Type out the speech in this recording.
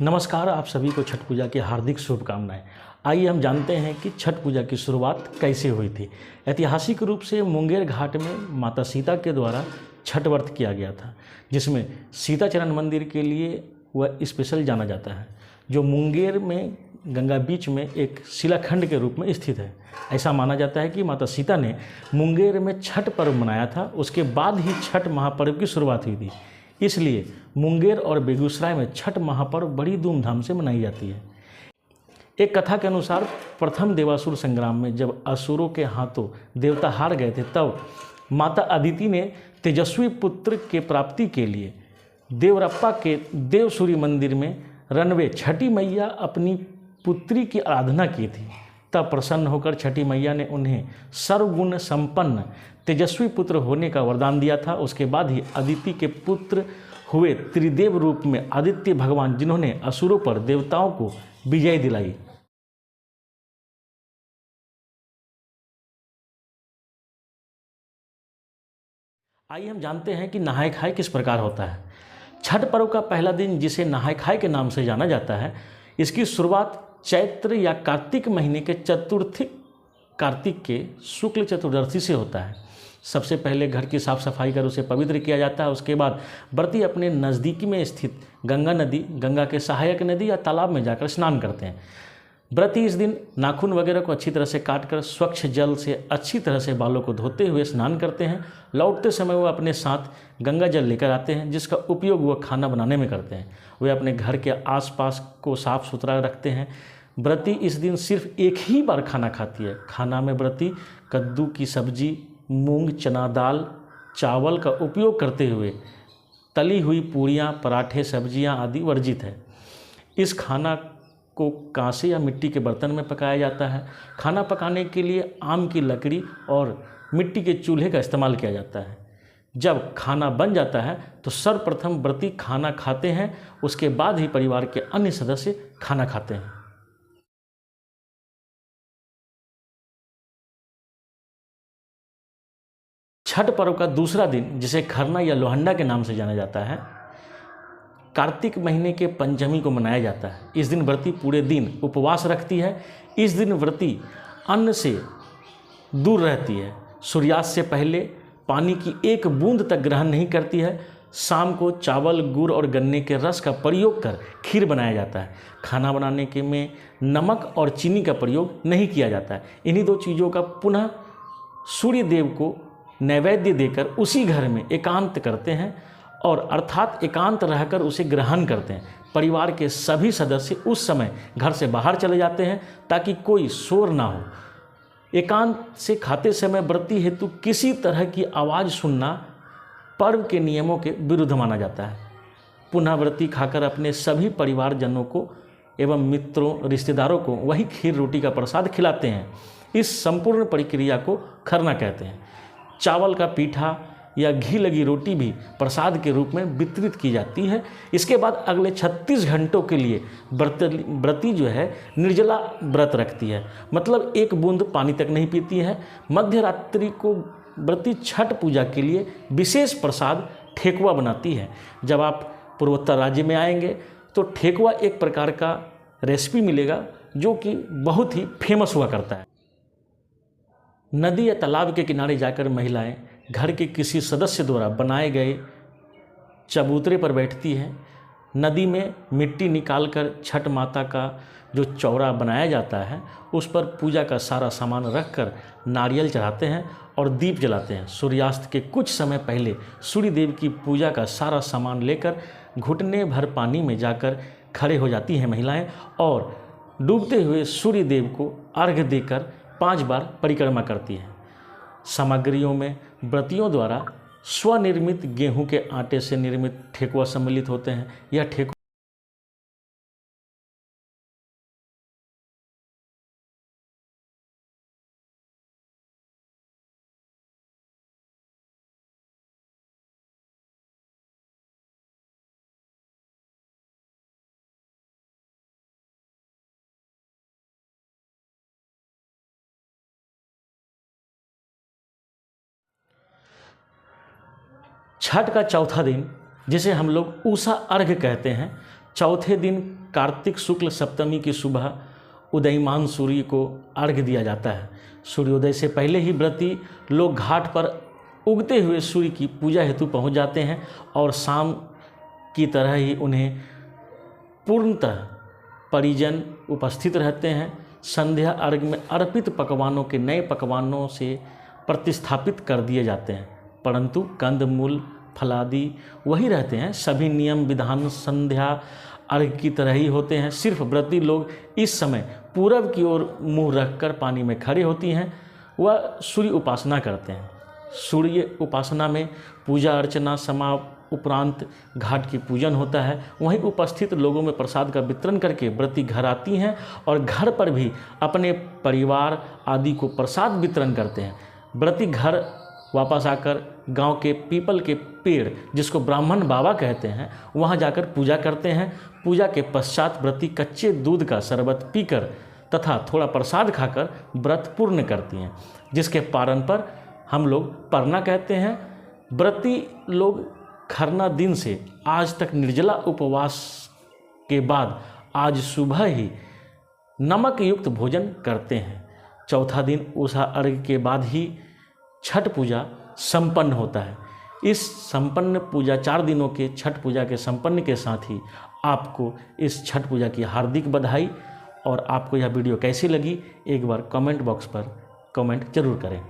नमस्कार, आप सभी को छठ पूजा की हार्दिक शुभकामनाएं। आइए हम जानते हैं कि छठ पूजा की शुरुआत कैसे हुई थी। ऐतिहासिक रूप से मुंगेर घाट में माता सीता के द्वारा छठ व्रत किया गया था, जिसमें सीताचरण मंदिर के लिए वह स्पेशल जाना जाता है, जो मुंगेर में गंगा बीच में एक शिलाखंड के रूप में स्थित है। ऐसा माना जाता है कि माता सीता ने मुंगेर में छठ पर्व मनाया था, उसके बाद ही छठ महापर्व की शुरुआत हुई थी। इसलिए मुंगेर और बेगूसराय में छठ महापर्व बड़ी धूमधाम से मनाई जाती है। एक कथा के अनुसार प्रथम देवासुर संग्राम में जब असुरों के हाथों देवता हार गए थे, तब माता अदिति ने तेजस्वी पुत्र के प्राप्ति के लिए देवरप्पा के देवसूरी मंदिर में रनवे छठी मैया अपनी पुत्री की आराधना की थी। तब प्रसन्न होकर छठी मैया ने उन्हें सर्वगुण संपन्न तेजस्वी पुत्र होने का वरदान दिया था। उसके बाद ही अदिति के पुत्र हुए त्रिदेव रूप में आदित्य भगवान, जिन्होंने असुरों पर देवताओं को विजय दिलाई। आइए हम जानते हैं कि नहाय खाय किस प्रकार होता है। छठ पर्व का पहला दिन, जिसे नहाय खाय के नाम से जाना जाता है, इसकी शुरुआत चैत्र या कार्तिक महीने के चतुर्थी कार्तिक के शुक्ल चतुर्दशी से होता है। सबसे पहले घर की साफ सफाई कर उसे पवित्र किया जाता है। उसके बाद व्रती अपने नज़दीकी में स्थित गंगा नदी, गंगा के सहायक नदी या तालाब में जाकर स्नान करते हैं। व्रती इस दिन नाखून वगैरह को अच्छी तरह से काटकर स्वच्छ जल से अच्छी तरह से बालों को धोते हुए स्नान करते हैं। लौटते समय वह अपने साथ गंगा जल लेकर आते हैं, जिसका उपयोग वह खाना बनाने में करते हैं। वे अपने घर के आसपास को साफ सुथरा रखते हैं। व्रती इस दिन सिर्फ एक ही बार खाना खाती है। खाना में व्रती कद्दू की सब्जी, मूंग, चना दाल, चावल का उपयोग करते हुए तली हुई पूड़ियाँ, पराठे, सब्जियाँ आदि वर्जित है। इस खाना को कांसे या मिट्टी के बर्तन में पकाया जाता है। खाना पकाने के लिए आम की लकड़ी और मिट्टी के चूल्हे का इस्तेमाल किया जाता है। जब खाना बन जाता है तो सर्वप्रथम व्रती खाना खाते हैं, उसके बाद ही परिवार के अन्य सदस्य खाना खाते हैं। छठ पर्व का दूसरा दिन, जिसे खरना या लोहंडा के नाम से जाना जाता है, कार्तिक महीने के पंचमी को मनाया जाता है। इस दिन व्रती पूरे दिन उपवास रखती है। इस दिन व्रती अन्न से दूर रहती है। सूर्यास्त से पहले पानी की एक बूंद तक ग्रहण नहीं करती है। शाम को चावल, गुड़ और गन्ने के रस का प्रयोग कर खीर बनाया जाता है। खाना बनाने के में नमक और चीनी का प्रयोग नहीं किया जाता है। इन्हीं दो चीज़ों का पुनः सूर्य देव को नैवेद्य देकर उसी घर में एकांत करते हैं, और अर्थात एकांत रहकर उसे ग्रहण करते हैं। परिवार के सभी सदस्य उस समय घर से बाहर चले जाते हैं ताकि कोई शोर ना हो। एकांत से खाते समय व्रती हेतु किसी तरह की आवाज़ सुनना पर्व के नियमों के विरुद्ध माना जाता है। पुनः व्रती खाकर अपने सभी परिवारजनों को एवं मित्रों, रिश्तेदारों को वही खीर रोटी का प्रसाद खिलाते हैं। इस संपूर्ण प्रक्रिया को खरना कहते हैं। चावल का पीठा या घी लगी रोटी भी प्रसाद के रूप में वितरित की जाती है। इसके बाद अगले 36 घंटों के लिए व्रती जो है निर्जला व्रत रखती है, मतलब एक बूंद पानी तक नहीं पीती है। मध्य रात्रि को व्रती छठ पूजा के लिए विशेष प्रसाद ठेकुआ बनाती है। जब आप पूर्वोत्तर राज्य में आएंगे तो ठेकुआ एक प्रकार का रेसिपी मिलेगा जो कि बहुत ही फेमस हुआ करता है। नदी या तालाब के किनारे जाकर महिलाएं घर के किसी सदस्य द्वारा बनाए गए चबूतरे पर बैठती हैं। नदी में मिट्टी निकालकर छठ माता का जो चौरा बनाया जाता है, उस पर पूजा का सारा सामान रखकर नारियल चढ़ाते हैं और दीप जलाते हैं। सूर्यास्त के कुछ समय पहले सूर्य देव की पूजा का सारा सामान लेकर घुटने भर पानी में जाकर खड़े हो जाती हैं महिलाएं, और डूबते हुए सूर्य देव को अर्घ्य देकर 5 बार परिक्रमा करती हैं। सामग्रियों में व्रतियों द्वारा स्वनिर्मित गेहूं के आटे से निर्मित ठेकुआ सम्मिलित होते हैं। यह ठेकुआ छठ का चौथा दिन, जिसे हम लोग उषा अर्घ्य कहते हैं, चौथे दिन कार्तिक शुक्ल सप्तमी की सुबह उदयमान सूर्य को अर्घ्य दिया जाता है। सूर्योदय से पहले ही व्रती लोग घाट पर उगते हुए सूर्य की पूजा हेतु पहुंच जाते हैं और शाम की तरह ही उन्हें पूर्णतः परिजन उपस्थित रहते हैं। संध्या अर्घ्य में अर्पित पकवानों के नए पकवानों से प्रतिस्थापित कर दिए जाते हैं, परंतु कंदमूल फलादि वही रहते हैं। सभी नियम विधान संध्या अर्घ्य की तरह ही होते हैं। सिर्फ व्रती लोग इस समय पूरब की ओर मुंह रखकर पानी में खड़े होती हैं, वह सूर्य उपासना करते हैं। सूर्य उपासना में पूजा अर्चना उपरांत घाट की पूजन होता है। वहीं उपस्थित लोगों में प्रसाद का वितरण करके व्रती घर आती हैं और घर पर भी अपने परिवार आदि को प्रसाद वितरण करते हैं। व्रती घर वापस आकर गांव के पीपल के पेड़, जिसको ब्राह्मण बाबा कहते हैं, वहां जाकर पूजा करते हैं। पूजा के पश्चात व्रती कच्चे दूध का शरबत पीकर तथा थोड़ा प्रसाद खाकर व्रत पूर्ण करती हैं, जिसके पारण पर हम लोग परना कहते हैं। व्रती लोग खरना दिन से आज तक निर्जला उपवास के बाद आज सुबह ही नमक युक्त भोजन करते हैं। चौथा दिन उषा अर्घ्य के बाद ही छठ पूजा संपन्न होता है। इस संपन्न पूजा 4 दिनों के छठ पूजा के संपन्न के साथ ही आपको इस छठ पूजा की हार्दिक बधाई। और आपको यह वीडियो कैसी लगी एक बार कमेंट बॉक्स पर कमेंट जरूर करें।